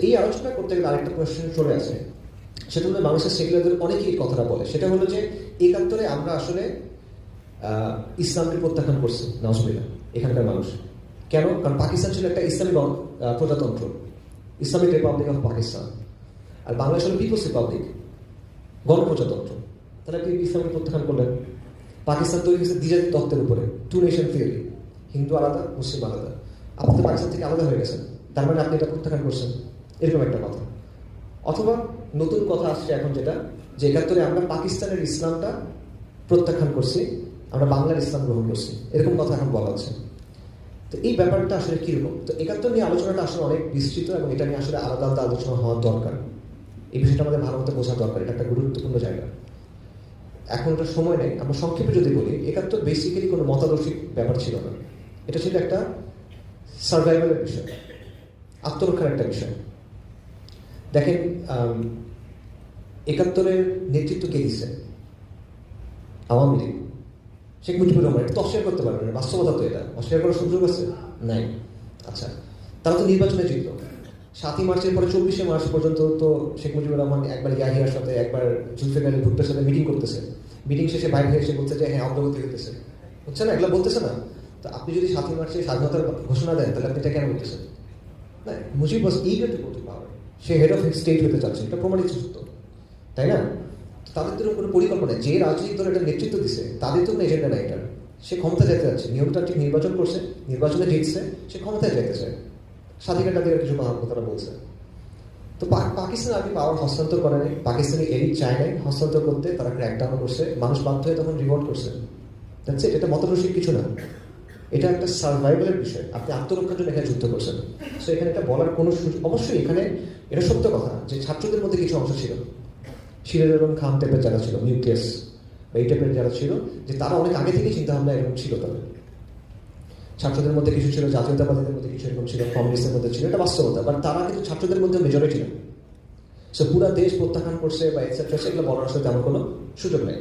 এই আলোচনা করতে গেলে আরেকটা প্রশ্ন চলে আসে, সেটা হলো বাংলাদেশের সেকুলারদের অনেকেই কথাটা বলে, সেটা হলো যে ৭১ আমরা আসলে ইসলামকে প্রত্যাখ্যান করছি নাউজুবিল্লাহ এখানকার মানুষ। কেন? কারণ পাকিস্তান ছিল একটা ইসলামী প্রজাতন্ত্র, ইসলামিক রিপাবলিক অফ পাকিস্তান, আর বাংলাদেশ হল পিপলস রিপাবলিক, গণপ্রজাতন্ত্র। তাহলে আপনি ইসলামকে প্রত্যাখ্যান করলেন। পাকিস্তান তৈরি হয়েছে দ্বিজাতি তত্ত্বের উপরে, টু নেশন থিওরি, হিন্দু আলাদা মুসলিম আলাদা। আপনি তো পাকিস্তান থেকে আলাদা হয়ে গেছেন, তার মানে আপনি এটা প্রত্যাখ্যান করছেন, এরকম একটা কথা। অথবা নতুন কথা আসছে এখন যেটা, যে ৭১ আমরা পাকিস্তানের ইসলামটা প্রত্যাখ্যান করছি, আমরা বাংলার ইসলাম গ্রহণ করছি, এরকম কথা এখন বলা হচ্ছে। তো এই ব্যাপারটা আসলে কীরকম? তো ৭১ নিয়ে আলোচনাটা আসলে অনেক বিস্তৃত এবং এটা নিয়ে আসলে আলাদা আলাদা আলোচনা হওয়ার দরকার। এই বিষয়টা আমাদের ভালো মতো বোঝা দরকার, এটা একটা গুরুত্বপূর্ণ জায়গা। এখন ওটা সময় নেই, আমরা সংক্ষেপে যদি বলি, ৭১ বেসিক্যালি কোনো মতাদর্শিক ব্যাপার ছিল না, এটা ছিল একটা সার্ভাইভালের বিষয়, আত্মরক্ষার একটা বিষয়। দেখেন, ৭১ নেতৃত্ব কে দিচ্ছে? আওয়ামী লীগ, শেখ মুজিবুর রহমান। এটা তো অস্বীকার করতে পারবেন না, বাস্তবতা তো এটা, অস্বীকার করার সুযোগ আছে নাই। আচ্ছা, তারা তো নির্বাচনে জিতল। ৭ই মার্চের পরে ২৪শে মার্চ পর্যন্ত তো শেখ মুজিবুর রহমান একবার ইয়াহিয়ার সাথে, একবার জুলফিকার আলী ভুট্টোর সাথে মিটিং করতেছে। মিটিং শেষে বাইরে হয়ে এসে বলছে যে হ্যাঁ অগ্রগতি হইতেছে, হচ্ছে না, এগুলো বলতেছে না। তো আপনি যদি ৭ই মার্চে স্বাধীনতার ঘোষণা দেন, তাহলে আপনি এটা কেন বলতেছেন? না, Mujib was eager to go to power, সে হেড অফ স্টেট হতে চাচ্ছে, এটা প্রমাণিত সত্য, তাই না? তাদের তো কোনো পরিকল্পনা, যে রাজনৈতিক দল এটা নেতৃত্ব দিচ্ছে তাদের তো কোনো এজেন্ডা নাই এটা। সে ক্ষমতা যেতে যাচ্ছে, নিয়মতান্ত্রিক নির্বাচন করছে, নির্বাচনে জিতছে, সে ক্ষমতায় যেতে চায়, স্বাধিকার টাধিকার কিছু কথাটা বলছে। তো পাকিস্তান আগে পাওয়ার হস্তান্তর করে নাই, পাকিস্তানি এলিট চায় নাই হস্তান্তর করতে, তারা ক্র্যাকডাউন করছে, মানুষ বাধ্য হয়ে তখন রিভোল্ট করছে। দেখছে, এটা মতরসিক কিছু না, এটা একটা সার্ভাইভালের বিষয়। আপনি আত্মরক্ষার জন্য এখানে যুদ্ধ করছেন। সো এখানে এটা বলার কোনো অবশ্যই এখানে এটা সত্য কথা যে ছাত্রদের মধ্যে কিছু অংশ ছিল, সিরাজ আলম খান টাইপের যারা ছিল, নিউক্লিয়াস বা এই টাইপের যারা ছিল, যে তারা অনেক আগে থেকে চিন্তা ভাবনা এরকম ছিল তাদের। ছাত্রদের মধ্যে কিছু ছিল, জাতীয়তাবাদীদের মধ্যে কিছু এরকম ছিল, কমিউনিস্টের মধ্যে ছিল, এটা বাস্তবতা। বাট তারা কিন্তু ছাত্রদের মধ্যে মেজরিটি না। সো পুরা দেশ প্রত্যাখ্যান করছে বা এক্সেট্রা, সেগুলো বলার আসলে তেমন কোনো সুযোগ নেই।